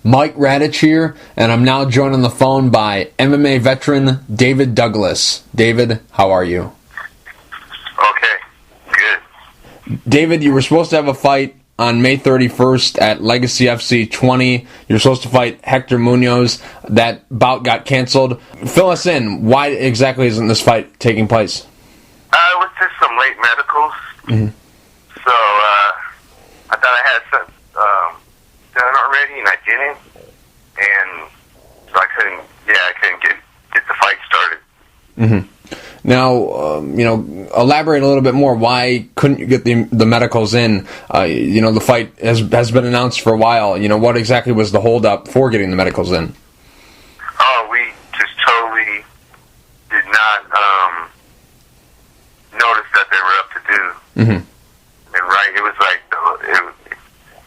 Mike Radich here, and I'm now joined on the phone by MMA Veteran David Douglas. David, how are you? Okay, good. David, you were supposed to have a fight on May 31st at Legacy FC 20. You were supposed to fight Hector Munoz. That bout got canceled. Fill us in. Why exactly isn't this fight taking place? It was just some late medicals. Mm-hmm. So, I thought I had some done already, and I didn't. And so I couldn't get the fight started. Mm-hmm. Now, elaborate a little bit more. Why couldn't you get the medicals in? The fight has been announced for a while. What exactly was the holdup for getting the medicals in? Oh, we just totally did not notice that they were up to due. Mm-hmm. And right, it was like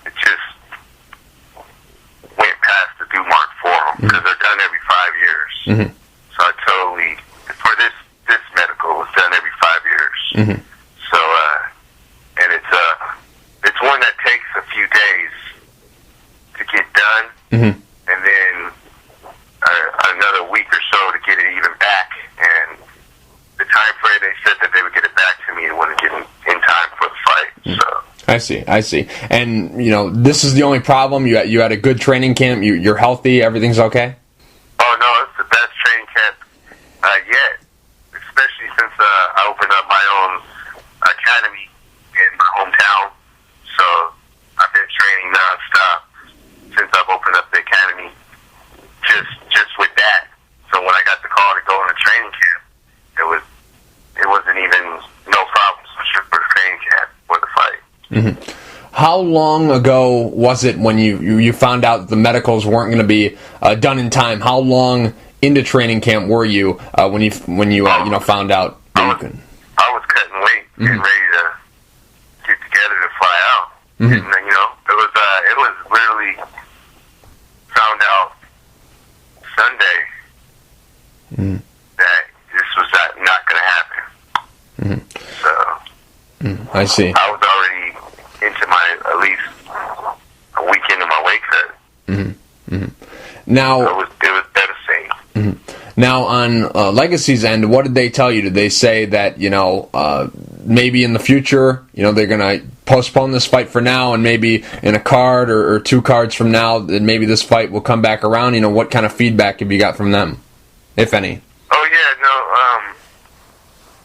it just went past the due mark for them because they're done every 5 years. Mm-hmm. So I totally for this medical was done every 5 years. Mm-hmm. So and it's one that takes a few days to get done, Mm-hmm. and then another week or so to get it even back. And the time frame they said that they would get it back to me, it wouldn't get in time for the fight. So. I see. And, this is the only problem? You had a good training camp? You're healthy? Everything's okay? Oh, no, it's the best training camp yet. Especially since I opened up my own academy in my hometown. So I've been training nonstop since I've opened up the academy. Just with that. So when I got the call to go in a training camp, it wasn't even no problems for the training camp for the fight. Mm-hmm. How long ago was it when you found out the medicals weren't going to be done in time? How long into training camp were you when you found out that you could? I was cutting weight, getting ready to get together to fly out. Mm-hmm. And it was literally found out Sunday that this was not going to happen. Mm-hmm. So I see. I was already into at least a week into my weight cut. Mm-hmm. Mm-hmm. Now, it was devastating. Mm-hmm. Now, on Legacy's end, what did they tell you? Did they say that maybe in the future, they're going to postpone this fight for now, and maybe in a card or 2 cards from now, that maybe this fight will come back around? What kind of feedback have you got from them, if any? Oh yeah, no.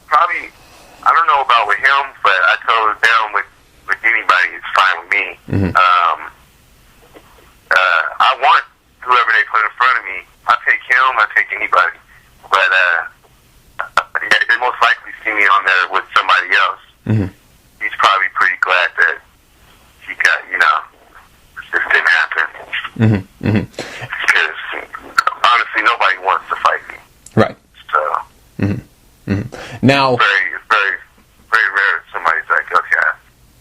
Probably. I don't know about with him, but I told them with anybody, it's fine with me. Mm-hmm. I want whoever they put in front of me. I take him, I take anybody. But they most likely see me on there with somebody else. Mm-hmm. He's probably pretty glad that he got, this didn't happen. Mm-hmm. Mm-hmm. Because honestly, nobody wants to fight me. Right. So. Mm-hmm. Mm-hmm. Now. It's very, very rare somebody's like, okay,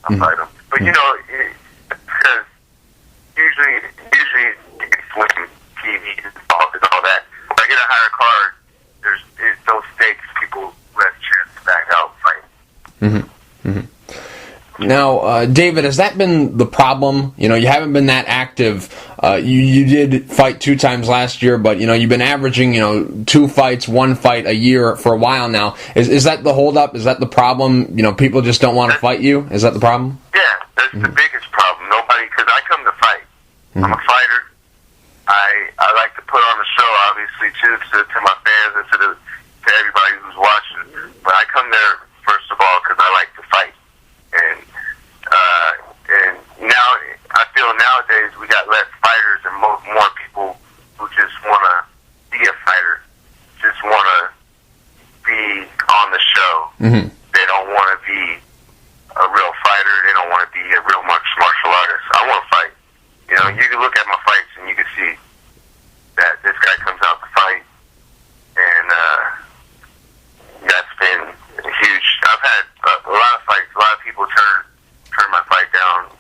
I'll fight him. But because usually it's when TV is involved and all that. When I get a higher card, there's those stakes, people who have a chance to back out and fight. Mm-hmm. Mm-hmm. Now, David, has that been the problem? You haven't been that active. You did fight 2 times last year, but you've been averaging 2 fights, 1 fight a year for a while now. Is that the holdup? Is that the problem? People just don't want to fight you. Is that the problem? Yeah, that's the biggest problem. Nobody, because I come to fight. I'm a fighter. I like to put on the show, obviously, too, to my fans and to everybody who's watching. But I come there first of all because I like to fight. And now I feel nowadays we got less fighters and more people who just want to be a fighter, just want to be on the show. Mm-hmm. They don't want to be a real fighter. They don't want to be a real martial artist. I want to fight. You can look at my fights and you can see that this guy comes out to fight, and that's been huge. I've had a lot of fights. A lot of people turn my fight down.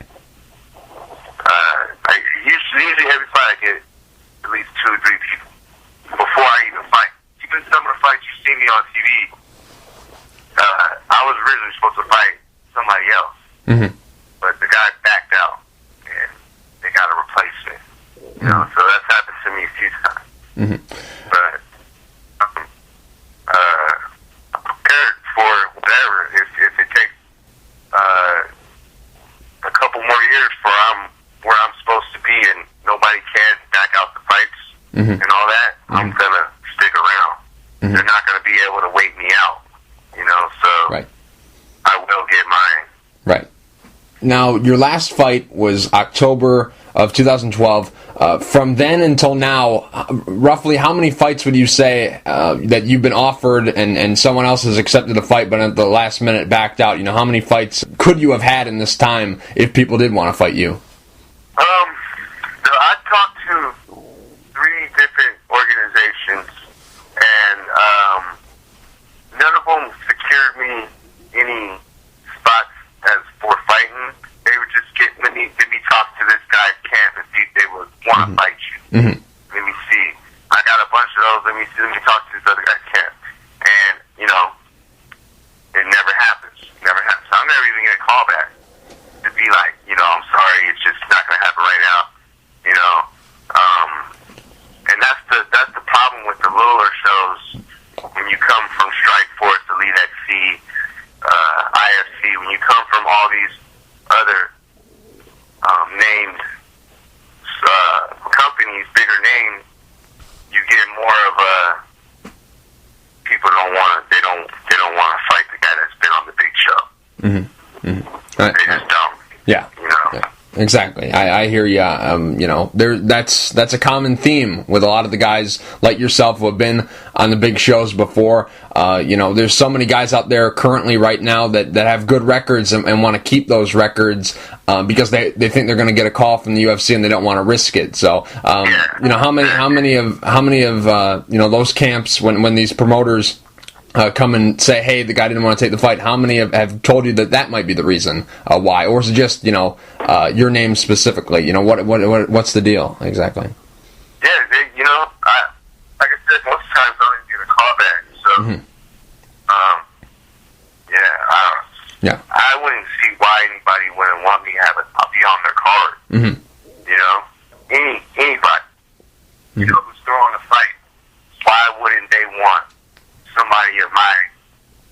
Usually every fight I get at least 2 or 3 people before I even fight. Even some of the fights you see me on TV, I was originally supposed to fight somebody else, Mm-hmm. but the guy backed out, and they got a replacement. You know, so that's happened to me a few times. But I'm prepared for whatever. If it takes a couple more years for where I'm supposed to be and nobody can back out the fights and all that, I'm gonna stick around. They're not gonna be able to wait me out. You know, so I will get mine. Right. Now, your last fight was October of 2012. From then until now, roughly how many fights would you say that you've been offered and someone else has accepted a fight but at the last minute backed out? You know, how many fights could you have had in this time if people did want to fight you? I talked to 3 different organizations, and none of them secured me any spots as for fighting. They would just let me talk to this guy's camp and see if they would want to fight you. Let me see. I got a bunch of those. Let me talk to this other guy's camp. And, you know, it never happens. Never happens. I'm never even going to call back to be like, you know, I'm sorry, it's just not going to happen right now. You know, and that's the problem with the Lawler shows. When you come from Strikeforce, Elite XC, IFC, when you come from all these other named companies, bigger names, you get more of a people they don't want to fight the guy that's been on the big show. They just don't. Yeah. You know. Yeah. Exactly. I hear you. You know, that's a common theme with a lot of the guys like yourself who have been on the big shows before. You know, there's so many guys out there currently right now that have good records and want to keep those records because they think they're going to get a call from the UFC and they don't want to risk it. So, you know, how many of you know, those camps when these promoters come and say, hey, the guy didn't want to take the fight, how many have told you that might be the reason why? Or is it just, you know, your name specifically? You know, what's the deal exactly? Yeah, you know, like I said, most times I don't even get a call back. So, I wouldn't see why anybody wouldn't want me to I'll be on their card. You know, anybody, you know, who's throwing a fight, why wouldn't they want somebody of my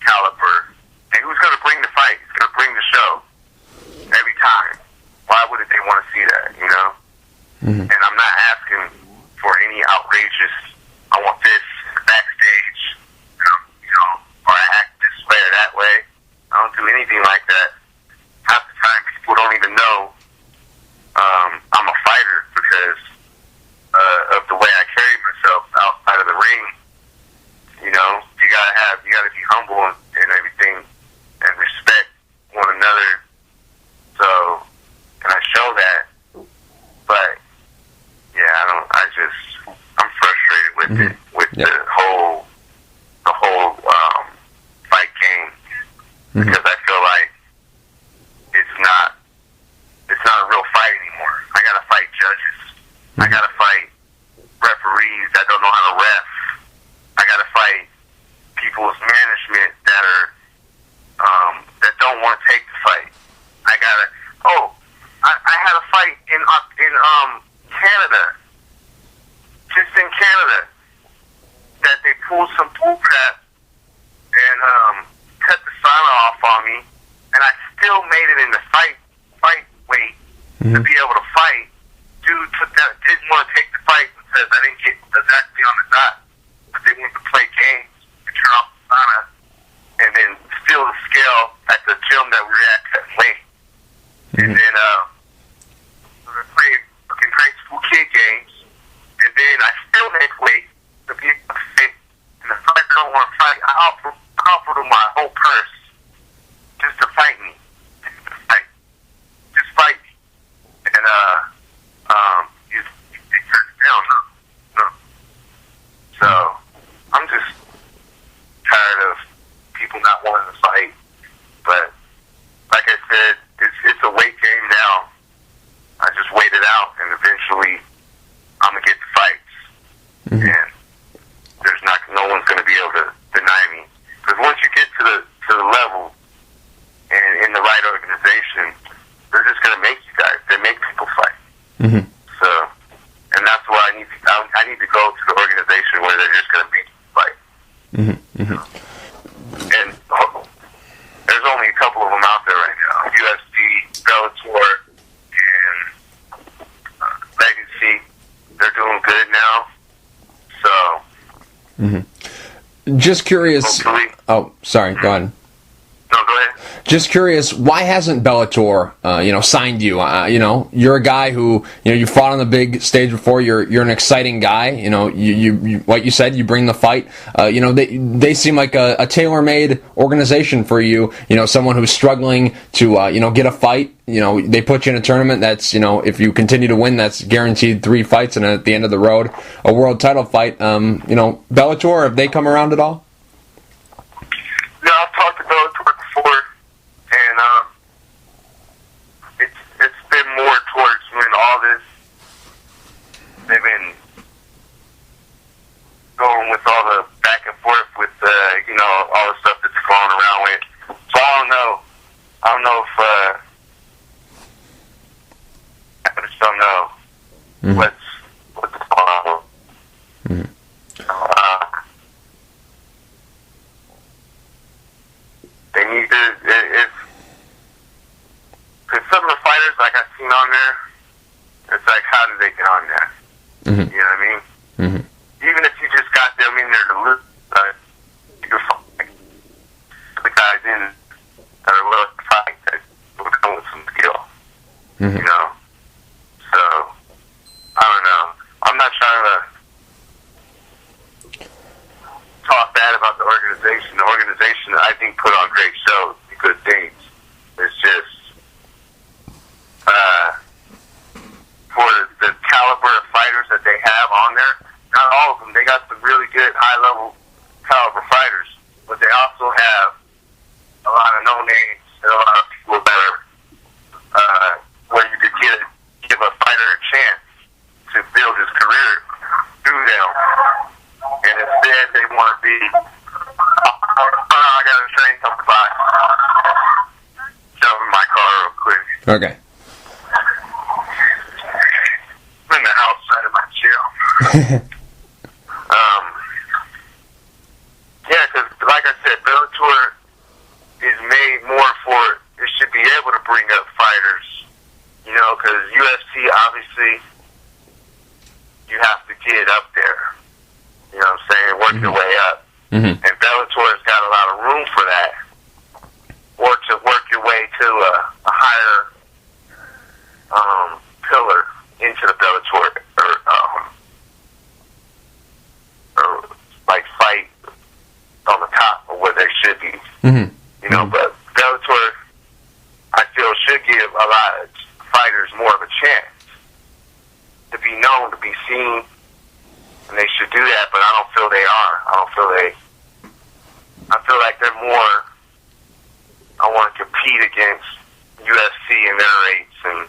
caliber? And who's going to bring the fight? Who's going to bring the show every time? Why wouldn't they want to see that, you know? And I'm not asking for any outrageous, I want this backstage, you know, or I act this way or that way. I don't do anything like that. Half the time people don't even know I'm a fighter because of the way I carry myself outside of the ring. You know, you gotta be humble and everything and respect one another. So, and I show that, but yeah, I'm frustrated with it, with the whole fight game, because I feel like it's not a real fight anymore. I gotta fight judges. I gotta fight referees that don't know how to ref. I gotta fight people's management that are that don't want to take the fight. I had a fight in Canada, just in Canada, that they pulled some bull crap and cut the sign off on me, and I still made it in the fight weight to be able to fight. Dude didn't want to take the fight because I didn't get exactly on the dot. But they wanted to play games and turn off the sauna and then steal the scale at the gym that we were at cutting weight. And then we played fucking high school kid games, and then I still make weight to be able to fight. And the fighter don't want to fight. I offered him my whole purse just to fight me. Just fight me. And he turned it down. No. So I'm just tired of people not wanting to fight. But like I said, it's a weight game now. need to go to the organization where they're just going to make you fight. And there's only a couple of them out there right now. UFC, Bellator, and Legacy. They're doing good now. So. Just curious. Hopefully. Oh, sorry. Go ahead. No, go ahead. Just curious, why hasn't Bellator, signed you? You're a guy who, you fought on the big stage before. You're an exciting guy. You like you said, you bring the fight. They seem like a tailor-made organization for you. Someone who's struggling to, get a fight. They put you in a tournament that's, if you continue to win, that's guaranteed 3 fights, and at the end of the road, a world title fight. Bellator, have they come around at all? No, I've talked to Bellator before, and it's been more towards when all this. They've been going with all the back and forth with all the stuff that's going around with. So I don't know. I don't know if I just don't know what's going on. They need to, because some of the fighters, like I've seen on there, it's like, how did they get on there? You know what I mean? Even if you just got them in there to lose, you can fight the guys in that are willing to fight that will come with some skill. So, I don't know. I'm not trying to talk bad about the organization. The organization, I think, put on great shows, good things. It's just for the caliber of fighters that they have on there, not all of them. They got some really good high-level caliber fighters, but they also have a lot of no-names and a lot of people that are where you could give a fighter a chance to build his career through them. And instead, they want to be, I got a train coming by. Jump in my car real quick. Okay. I'm in the outside of my chair. Yeah, because like I said, Bellator is made more for, it should be able to bring up fighters, because UFC, obviously, you have to get up there. You know what I'm saying? Work your way up. And Bellator's got a lot of room for that. Or to work your way to a higher pillar into the Bellator, or like fight on the top of where they should be. But Bellator, I feel, should give a lot of fighters more of a chance to be known, to be seen, and they should do that, but I don't feel they are. I feel like they're more, I want to compete against UFC and their rates and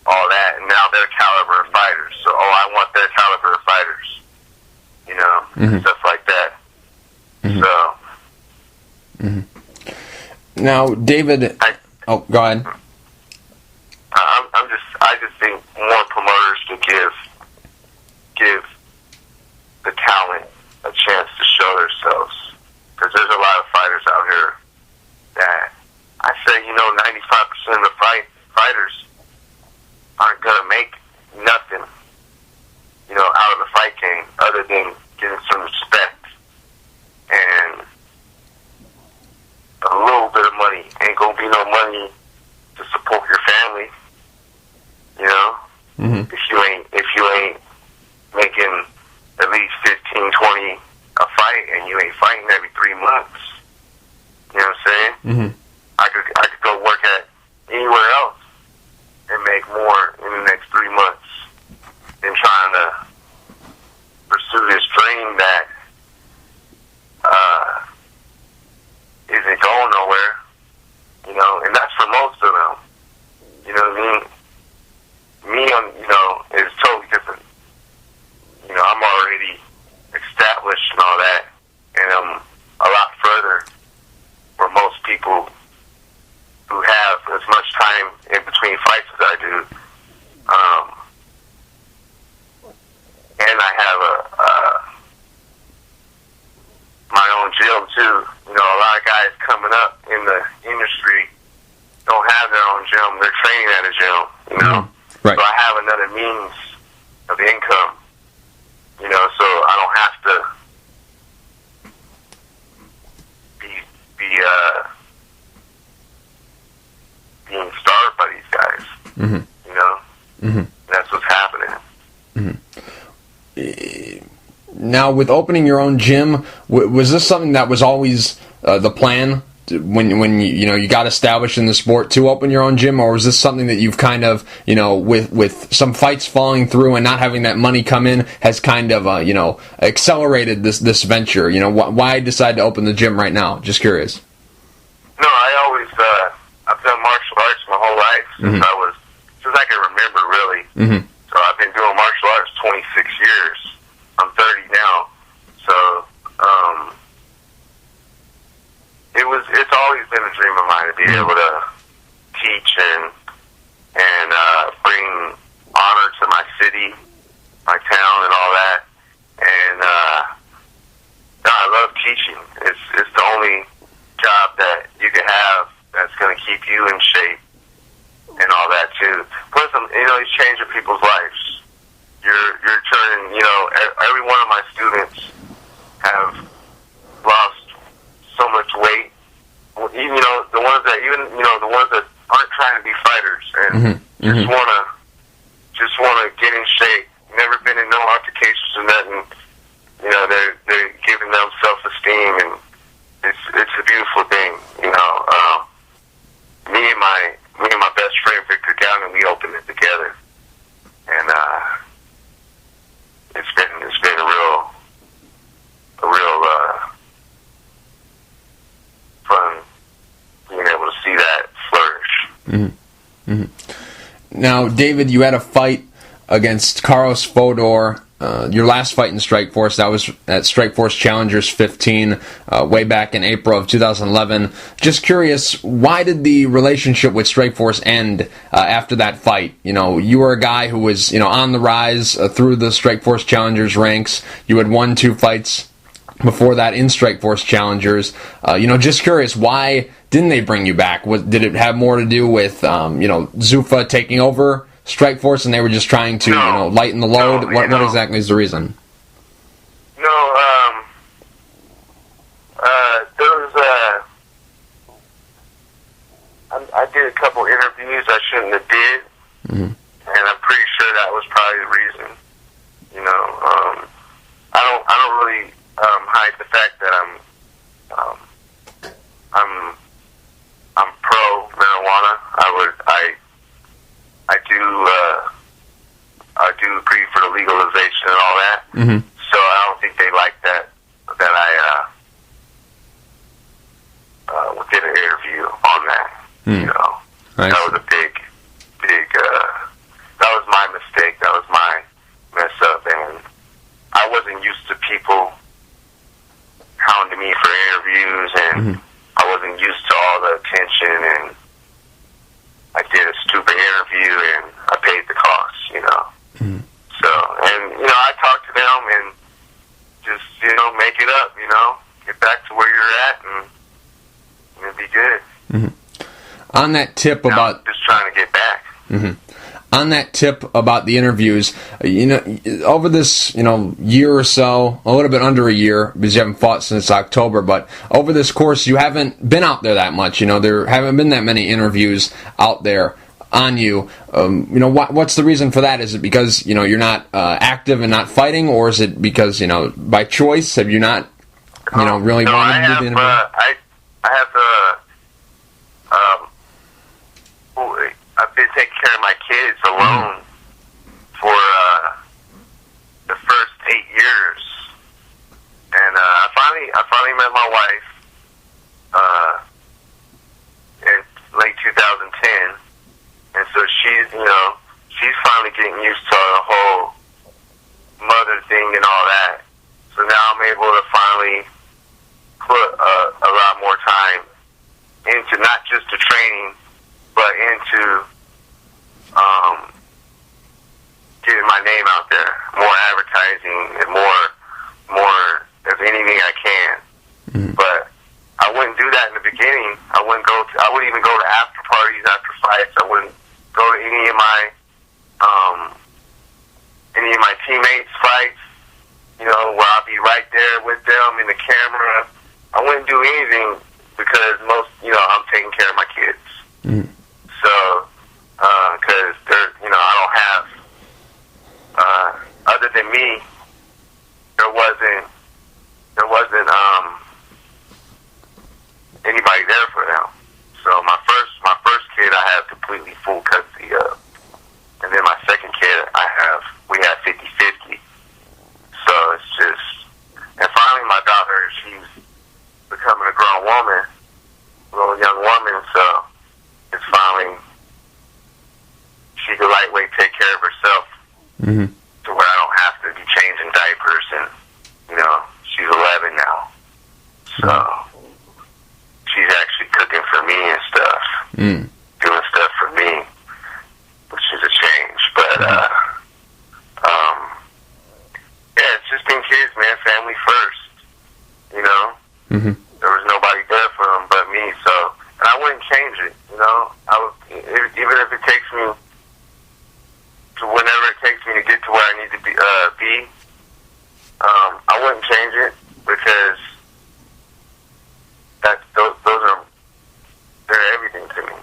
all that, and now their caliber of fighters. So, I want their caliber of fighters, stuff like that. So. Now, David, go ahead. I just think more promoters to give the talent a chance to show themselves, because there's a lot of fighters out here that I say 95% of the fighters aren't gonna make nothing out of the fight game other than getting some respect and a little bit of money. Ain't gonna be no money to support your family. If you ain't making at least 15, 20 a fight, and you ain't fighting every 3 months, you know what I'm saying? I could go work at anywhere else and make more in the next 3 months than trying to pursue this dream that isn't going nowhere. And that's for most of them. You know what I mean? Me, is totally different. I'm already established and all that, and I'm a lot further where most people who have as much time in between fights as I do, industry don't have their own gym. They're training at a gym, you know. Right. So I have another means of income, you know, so I don't have to being starved by these guys, you know. That's what's happening. Now, with opening your own gym, was this something that was always the plan when you got established in the sport to open your own gym, or was this something that you've kind of, with some fights falling through and not having that money come in, has kind of accelerated this venture? Why decide to open the gym right now? Just curious. No, I've done martial arts my whole life since I can remember, really. So I've been doing martial arts 26 years. I'm 30 now, so it's always been a dream of mine to be able to teach and bring honor to my city, my town, and all that. And no, I love teaching. It's the only job that you can have that's going to keep you in shape and all that too. Plus, it's changing people's lives. You're turning, every one of my students have lost so much weight. Even, the ones that aren't trying to be fighters and just wanna get in shape. Never been in no altercations or nothing. They're giving them self-esteem, and it's a beautiful thing. Me and my best friend Victor Gowden, we opened it together, and it's been a real fun being able to see that flourish. Now, David, you had a fight against Carlos Fodor. Your last fight in Strikeforce, that was at Strikeforce Challengers 15, way back in April of 2011. Just curious, why did the relationship with Strikeforce end after that fight? You were a guy who was, on the rise through the Strikeforce Challengers ranks. You had won 2 fights before that in Strikeforce Challengers. Just curious, why didn't they bring you back? Did it have more to do with, Zuffa taking over Strikeforce, and they were just trying to, lighten the load? What exactly is the reason? No, there was I did a couple interviews I shouldn't have did, and I'm pretty sure that was probably the reason. I don't really hide the fact that I'm pro marijuana. I do agree for the legalization and all that. So I don't think they like that I did an interview on that. That was a big that was my mistake. That was my mess up, and I wasn't used to people hounding me for interviews, and I wasn't used to all the attention, and I did a stupid interview, and I paid the cost, So, and, I talked to them and just, make it up, get back to where you're at, and it'll be good. On that tip about... I'm just trying to get back. On that tip about the interviews, over this, year or so, a little bit under a year, because you haven't fought since October, but over this course, you haven't been out there that much. There haven't been that many interviews out there on you. What's the reason for that? Is it because, you're not active and not fighting, or is it because, by choice, have you not, really wanted to do the interview? I have I've been taking care of my kids alone for the first 8 years, and I finally met my wife in late 2010, and so she's finally getting used to the whole mother thing and all that. So now I'm able to finally put a lot more time into not just the training, but into getting my name out there, more advertising, and more of anything I can. But I wouldn't do that in the beginning. I wouldn't teammates' fights, you know, where I'll be right there with them in the camera. I wouldn't do anything because I'm taking care of my kids. Mm-hmm. So, because they're, I don't have, other than me, there wasn't anybody there for them. So my first kid I have completely full custody of. And then my second kid we have 50-50. So it's just, and finally my daughter, she's becoming a grown woman, a little young woman, so it's finally, she can lightweight take care of herself. Mm-hmm. To where I don't have to be changing diapers, and she's 11 now, so she's actually cooking for me and stuff, doing stuff for me, which is a change. But yeah, it's just been kids, man. Family first, Mm-hmm. There was nobody there for them but me, so, and I wouldn't change it. Even if it takes me to whenever it takes me to get to where I need to be, I wouldn't change it because they're everything to me.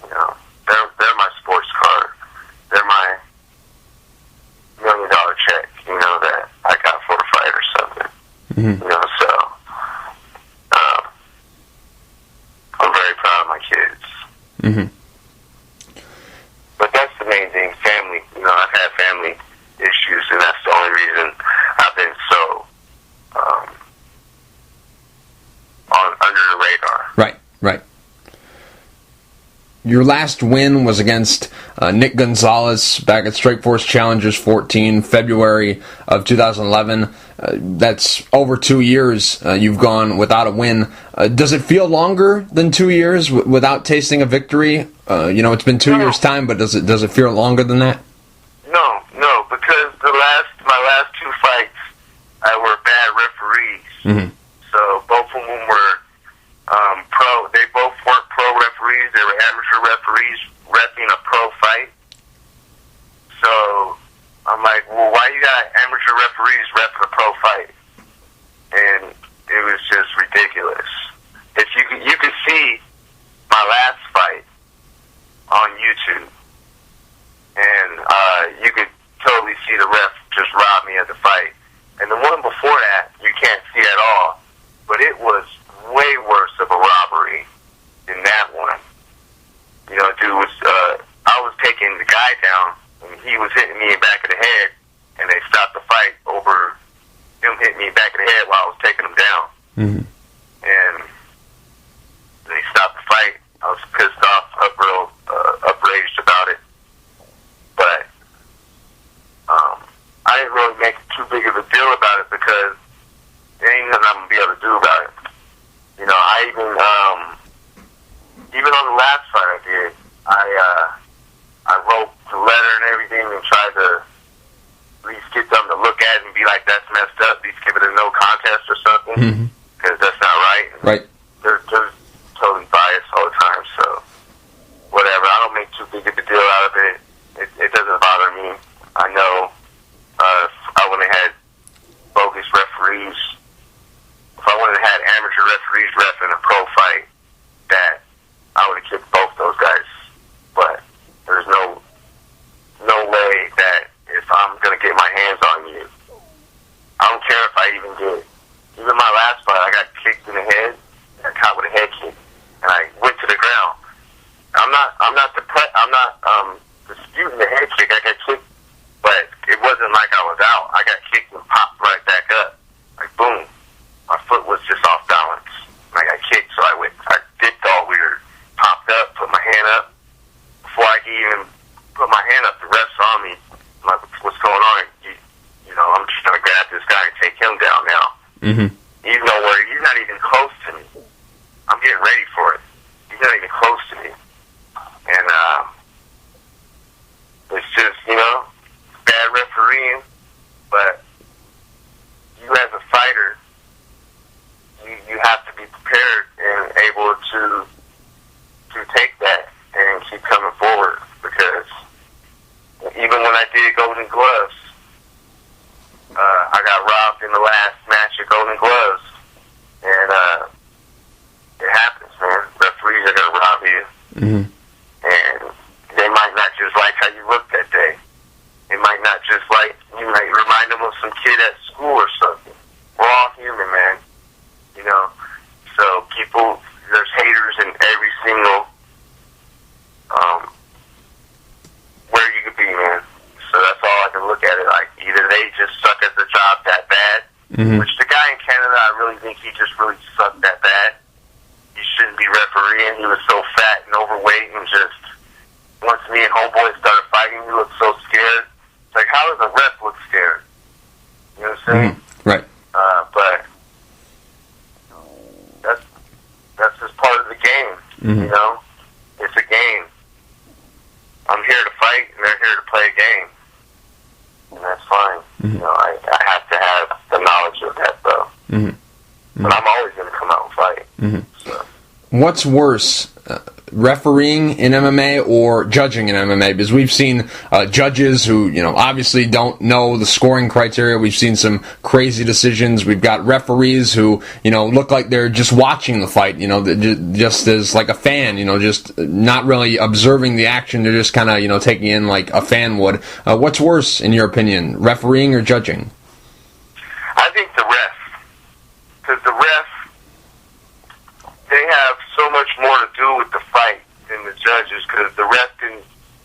They're my sports card. They're my $1 million check. That I got for a fight or something. Mm-hmm. So I'm very proud of my kids. Mm-hmm. But that's the main thing, family. I've had family issues, and that's the only reason I've been so under the radar. Right. Your last win was against Nick Gonzalez back at Strikeforce Challengers 14, February of 2011. That's over 2 years you've gone without a win. Does it feel longer than 2 years without tasting a victory? It's been 2 years' time, but does it feel longer than that? No, because my last two fights, I were bad referees. Mm-hmm. So both of them were pro. They both weren't pro referees. They were amateur referees reffing a pro fight. So I'm like, well, why you got amateur referees reffing a pro fight? And it was just ridiculous. If you could see my last fight on YouTube, and you could totally see the ref just rob me of the fight. And the one before that, you can't see at all. But it was way worse of a robbery than that one. Dude was, I was taking the guy down, and he was hitting me in the back of the head, and they stopped the fight over him hitting me in the back of the head while I was taking him down. Mm-hmm. And they stopped the fight. I was pissed off, outraged about it. But I didn't really make too big of a deal about it because there ain't nothing I'm going to be able to do about it. I even on the last fight I did, I wrote the letter and everything and tried to at least get them to look at it and be like, that's messed up, at least give it a no contest or something, because that's not right. Right. They're totally biased all the time, so whatever. I don't make too big of a deal out of it. It doesn't bother me. I know if I wouldn't have had bogus referees, if I wouldn't have had amateur referees reffing a pro fight, that I would have kicked both those guys. But there's no way that if I'm going to get my hands on you, I don't care if I even did. Even my last fight, I got kicked in the head, I got caught with a head kick, and I went to the ground. I'm not disputing the head kick. I got kicked, but it wasn't like I was out. I got kicked and popped right back up. Like, boom. My foot was just off balance. And I got kicked, so I dipped all weird. Popped up, put my hand up. Before I could even put my hand up, the ref saw me. I'm like, what's going on? I'm just going to grab this guy and take him down now. Mm-hmm. He's nowhere. He's not even close to me. I'm getting ready for it. He's not even close to me. And it's just, bad refereeing. But you as a fighter, you have to be prepared and able to take that and keep coming forward. Because even when I did Golden Gloves, got robbed in the last match at Golden Gloves. And it happens, man. Referees are going to rob you. Mm-hmm. And they might not just like how you look that day. They might not just like, you might remind them of some kid at school or something. We're all human, man. You know? So people, there's haters in every single where you could be, man. So that's all I can look at it like. Either they just suck at the job that bad, which the guy in Canada, I really think he just really sucked that bad. He shouldn't be refereeing. He was so fat and overweight, and just once me and homeboy started fighting, he looked so scared. It's like, how does a ref look scared? You know what I'm saying? Right. But that's just part of the game. You know, it's a game. I'm here to fight, and they're here to play a game, and that's fine. You know, I have to have the knowledge of that, though. But I'm always going to come out and fight. So. What's worse, refereeing in MMA or judging in MMA? Because we've seen judges who, you know, obviously don't know the scoring criteria. We've seen some crazy decisions. We've got referees who, you know, look like they're just watching the fight, you know, just as like a fan, you know, just not really observing the action. They're just kind of, you know, taking in like a fan would. What's worse, in your opinion, refereeing or judging? I think the ref. Because the ref, they have so much more to do with the fight than the judges, because the ref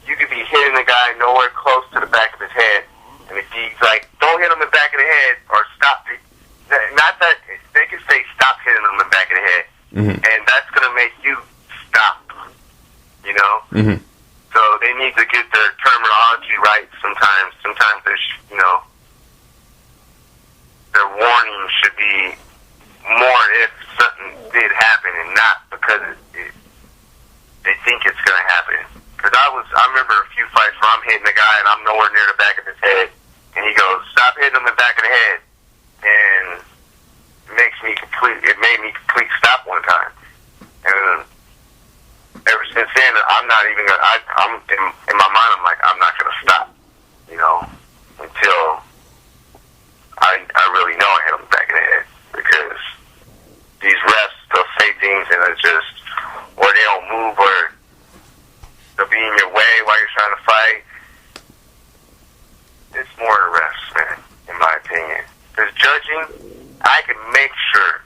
you could be hitting the guy nowhere close to the back of his head, and if he's like, don't hit him in the back of the head, or stop it, not that, they can say stop hitting him in the back of the head, and that's going to make you stop, you know? So they need to get their terminology right sometimes. Sometimes you know, their warning should be more if something did happen, and not because they think it's going to happen. Because I remember a few fights where I'm hitting a guy and I'm nowhere near the back of his head, and he goes, stop hitting him in the back of the head, and it made me complete stop one time. And ever since then, I'm not even gonna, I'm in my mind, I'm like, I'm not going to stop, you know, until I really know I hit him in the back of the head. Because these refs, they'll say things and it's just, or they don't move, or they'll be in your way while you're trying to fight. It's more the refs, man, in my opinion. Because judging, I can make sure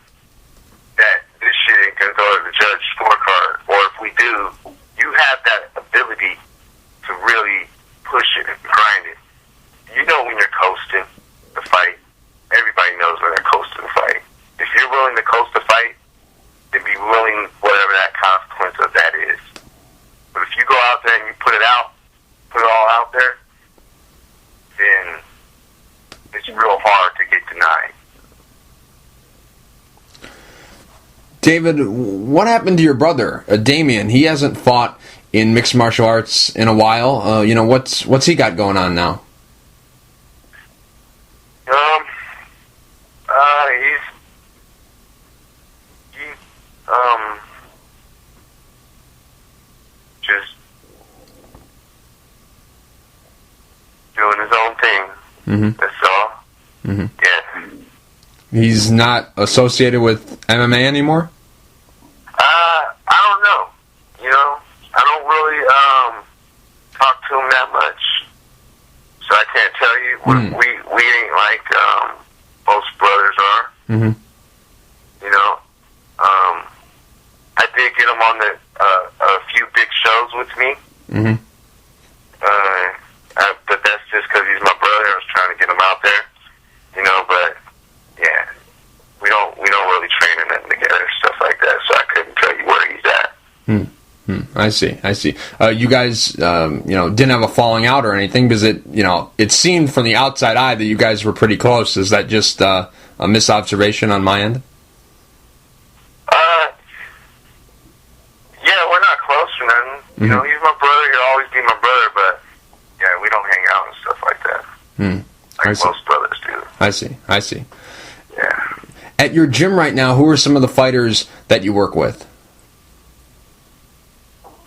that this shit ain't gonna go to the judge scorecard, or if we do, you have that ability to really push it and grind it. You know when you're coasting the fight. Everybody knows when they're coasting the fight. If you're willing to coast the fight, then be willing whatever that consequence of that is. But if you go out there and you put it all out there, then it's real hard to get denied. David, what happened to your brother, Damian? He hasn't fought in mixed martial arts in a while. You know, what's he got going on now? Just doing his own thing. That's all. Yeah. He's not associated with MMA anymore? I don't know. You know, I don't really talk to him that much, so I can't tell you. We ain't like most brothers are. You know, I did get him on a few big shows with me. But that's just because he's my brother. I was trying to get him out there. You know, but yeah, we don't really train or nothing together, stuff like that. So I couldn't tell you where he's at. I see. You guys, you know, didn't have a falling out or anything, because it seemed from the outside eye that you guys were pretty close. Is that just a misobservation on my end? Yeah, we're not close or nothing. You know, he's my brother. He'll always be my brother, but yeah, we don't hang out and stuff like that. Like most brothers do. I see. Yeah. At your gym right now, who are some of the fighters that you work with?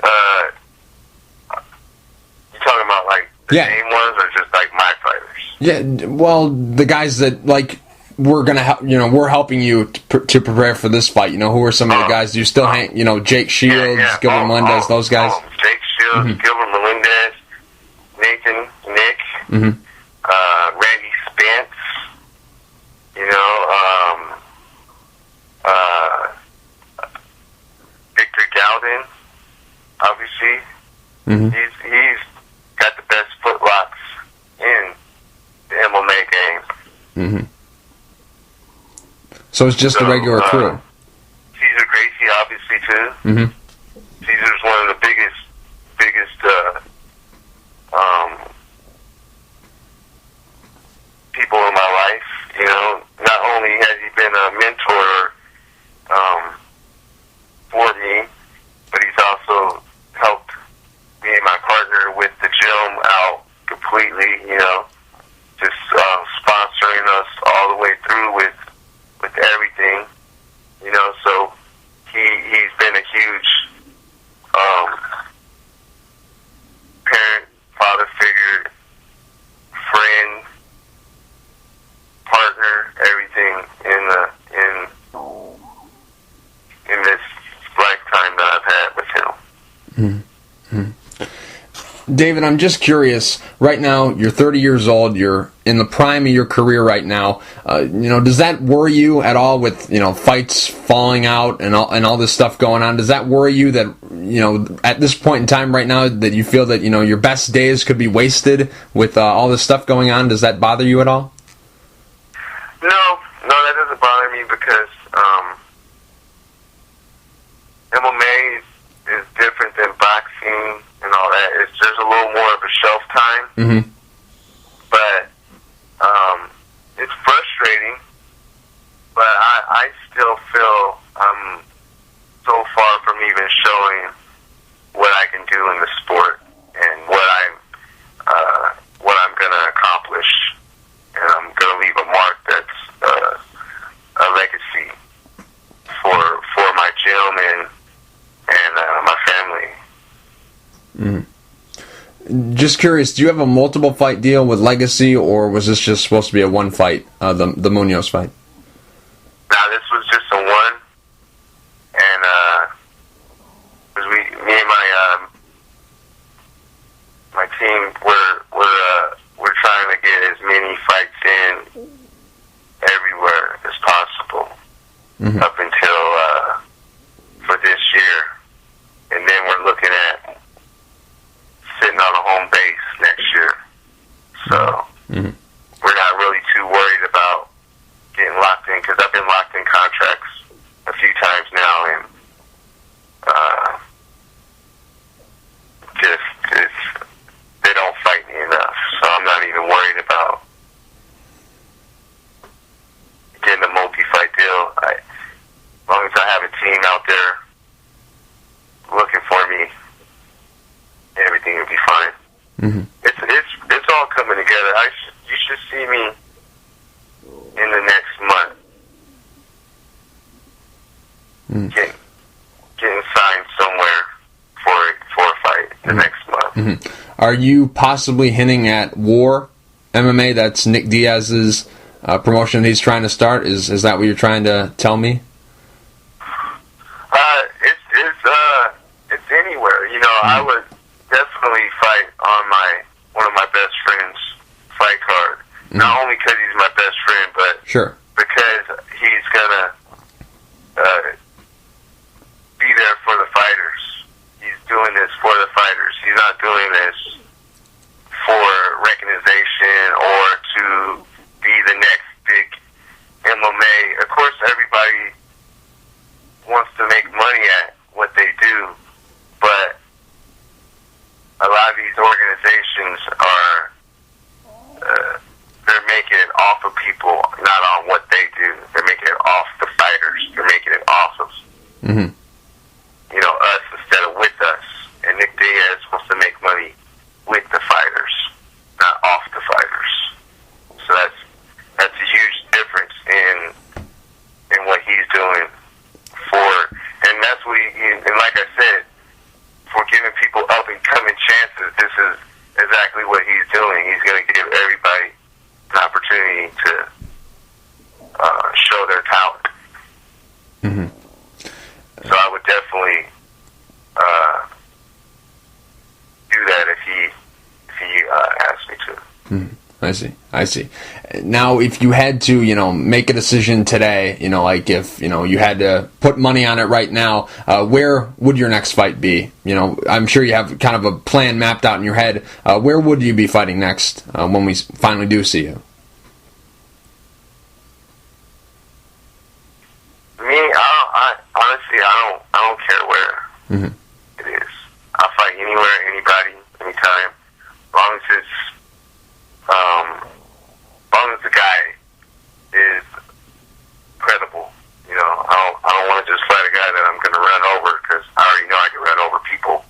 You talking about like the name ones, or just like my fighters? Yeah, well, the guys that we're gonna help. We're helping you to prepare for this fight. Who are some of the guys? Do you still hang? Jake Shields, Gilbert Melendez, those guys. Jake Shields, Gilbert Melendez, Nick, Randy Spence. Victor Gowden, obviously. He's got the best footlocks in the MMA game. So it's just the regular crew. Cesar Gracie, obviously, too. Cesar's one of the biggest people in my life. Not only has he been a mentor for me, but he's also helped me and my partner with the gym out completely, just sponsoring us all the way through with everything, so he's been a huge parent, father figure, friend, partner, everything in this lifetime that I've had with him. David, I'm just curious. Right now, you're 30 years old. You're in the prime of your career right now. Does that worry you at all with fights falling out and all this stuff going on? Does that worry you that at this point in time right now that you feel that your best days could be wasted with all this stuff going on? Does that bother you at all? No, that doesn't bother me because MMA is different than boxing and all that. There's a little more of a shelf time. But it's frustrating. But I still feel I'm so far from even showing what I can do in the sport and what I'm going to accomplish. And I'm going to leave a mark that's a legacy for my gym and my family. Just curious, do you have a multiple fight deal with Legacy, or was this just supposed to be a one fight, the Munoz fight? No, this was just a one, and cause me and my team we're trying to get as many fights in everywhere as possible up until for this year, and then we're looking at sitting on a home base next year. So we're not really too worried about getting locked in, because I've been locked in contracts a few times now, and they don't fight me enough. So I'm not even worried about getting a multi-fight deal. As long as I have a team out there looking for me, everything will be fine. It's all coming together. You should see me in the next month getting signed somewhere for a fight the next month. Are you possibly hinting at War MMA? That's Nick Diaz's promotion he's trying to start. Is that what you're trying to tell me? It's anywhere. I would definitely fight on one of my best friends' fight card. Not only because he's my best friend, but because he's gonna be there for the fighters. He's doing this for the fighters. He's not doing this for recognition or to be the next big MMA. Of course, everybody wants to make money at what they do, but a lot of these organizations are they're making it off of people, not on what they do. They're making it off the fighters. They're making it off of us instead of with us. And Nick Diaz wants to make money with the fighters, not off the fighters. So that's a huge difference in what he's doing and that's what and like I said, for giving people up and coming chances, this is exactly what he's doing. He's going to give everybody opportunity to show their talent. So I would definitely do that if he asked me to. I see. Now, if you had to, make a decision today, like if, you had to put money on it right now, where would your next fight be? I'm sure you have kind of a plan mapped out in your head. Where would you be fighting next when we finally do see you? Honestly, I don't care where it is. I'll fight anywhere, anybody, anytime, as long as the guy is credible. I don't want to just fight a guy that I'm going to run over, because I already know I can run over people.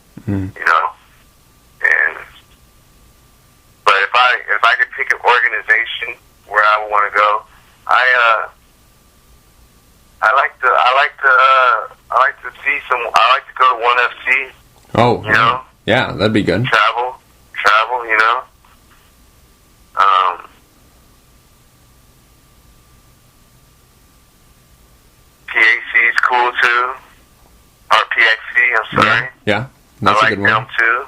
But if I could pick an organization where I would want to go, I like to go to ONE FC. Oh, yeah, that'd be good. Travel. PAC is cool too. Or PXC, I'm sorry. Yeah, that's I a good like one. them too.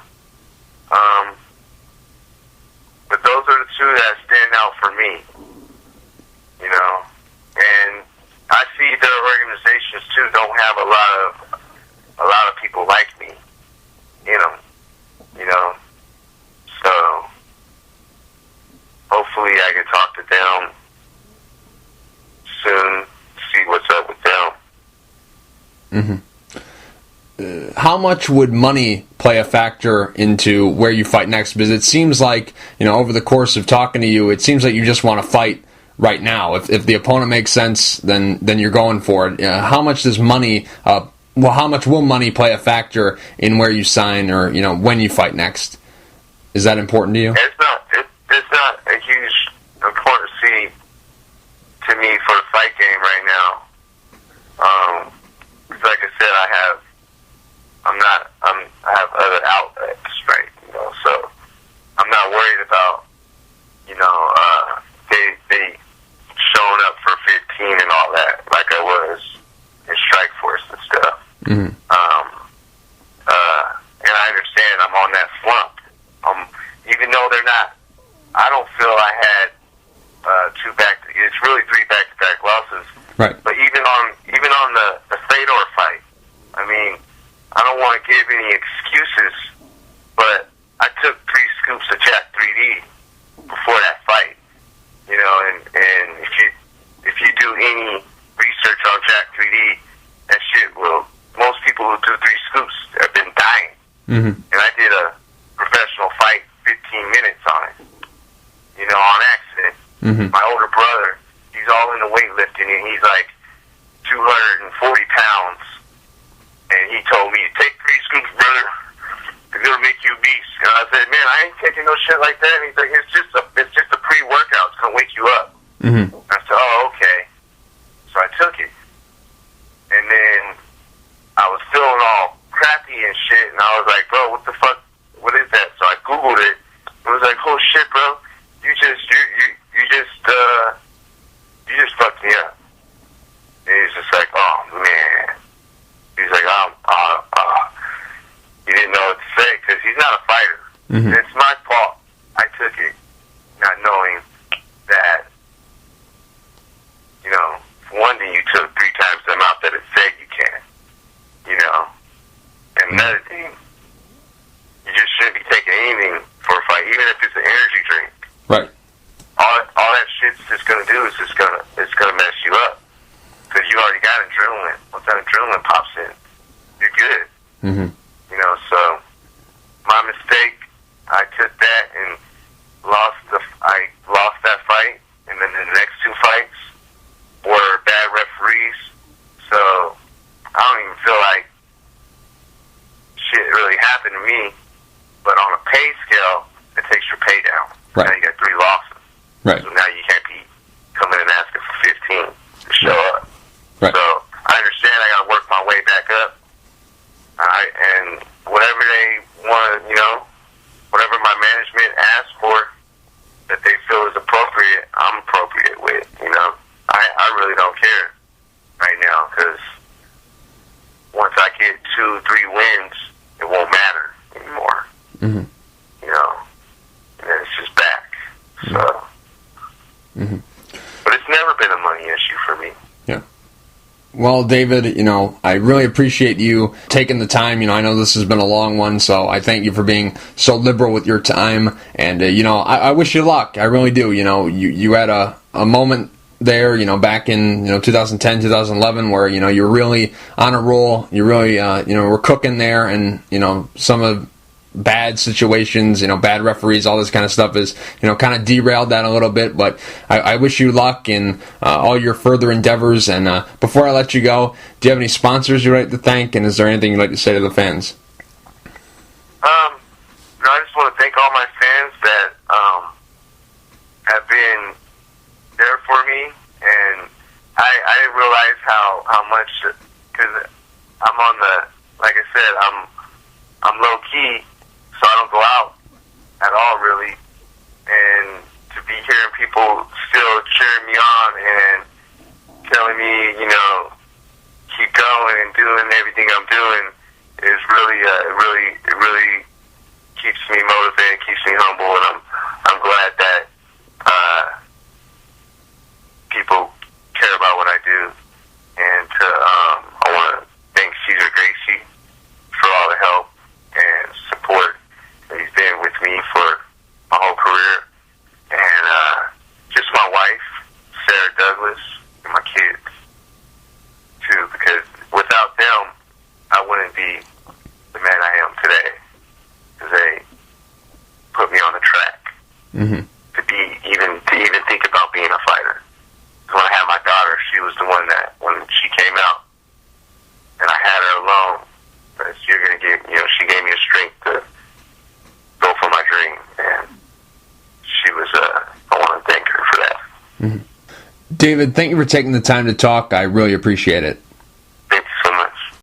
But those are the two that stand out for me. And I see their organizations too don't have a lot of people like me in them. So hopefully I can talk to them soon, see what's up with them. How much would money play a factor into where you fight next? Because it seems like, over the course of talking to you, it seems like you just want to fight right now. If the opponent makes sense, then you're going for it. How much does money, how much will money play a factor in where you sign or, when you fight next? Is that important to you? It's not a huge importance to me for the fight game right now. Like I said, I have other outlets, right? So I'm not worried about, they showing up for 15 and all that, like I was in Strike Force and stuff. And I understand I'm on that slump. Even though they're not, I don't feel I had it's really 3 back-to-back losses. Right. But even on the Fedor fight, I don't want to give any excuses, but I took 3 scoops of Jack 3D before that fight. And if you do any research on Jack 3D, that shit most people who do 3 scoops have been dying. And I did a professional fight, 15 minutes on it, on accident. My older brother, he's all into weightlifting, and he's like 240 pounds. And he told me, take 3 scoops, brother. It's gonna make you a beast. And I said, man, I ain't taking no shit like that. And he's like, it's just a pre-workout. It's gonna wake you up. I said, oh, okay. So I took it. And then I was feeling all crappy and shit. And I was like, bro, what the fuck? What is that? So I Googled it. It was like, oh shit, bro. You just fucked me up. And he's just like, oh man. He's like, he didn't know what to say, because he's not a fighter. It's my fault. I took it, not knowing that, one thing, you took 3 times the amount that it said you can, And another thing, you just shouldn't be taking anything for a fight, even if it's an energy drink. Right. All that shit's just gonna do is it's gonna mess you up, because you already got adrenaline. Once that adrenaline pops in, you're good. So my mistake, I took that and I lost that fight, and then the next 2 fights were bad referees. So I don't even feel like shit really happened to me. But on a pay scale, it takes your pay down. Right. Now you got 3 losses. Right. So now you can't be coming and asking for 15 to show up. Right. So I understand I got to work my way back up. And whatever they want, whatever my management asks for, been a money issue for me. Yeah. Well, David, I really appreciate you taking the time. I know this has been a long one, so I thank you for being so liberal with your time. And, I wish you luck. I really do. You had a moment there, back in, 2010, 2011, where, you were really on a roll. You really, were cooking there, and, some of bad situations, bad referees, all this kind of stuff is, kind of derailed that a little bit. But I wish you luck in all your further endeavors. And before I let you go, do you have any sponsors you'd like to thank? And is there anything you'd like to say to the fans? I just want to thank all my fans that have been there for me. And I didn't realize how much, because I'm on the, like I said, I'm low key. So I don't go out at all, really. And to be hearing people still cheering me on and telling me, keep going and doing everything I'm doing is really, it really keeps me motivated, keeps me humble, and I'm glad that people care about what I do. And I want to thank Cesar Gracie for all the help and support. He's been with me for my whole career. And just my wife, Sarah Douglas, and my kids, too, because without them, I wouldn't be the man I am today. Because they put me on the track to even think about being a fighter. When I had my daughter, she was the one that, when she came out, and I had her alone, you're going to give, she gave me a strength to go for my dream, and she was, I want to thank her for that. David, thank you for taking the time to talk. I really appreciate it.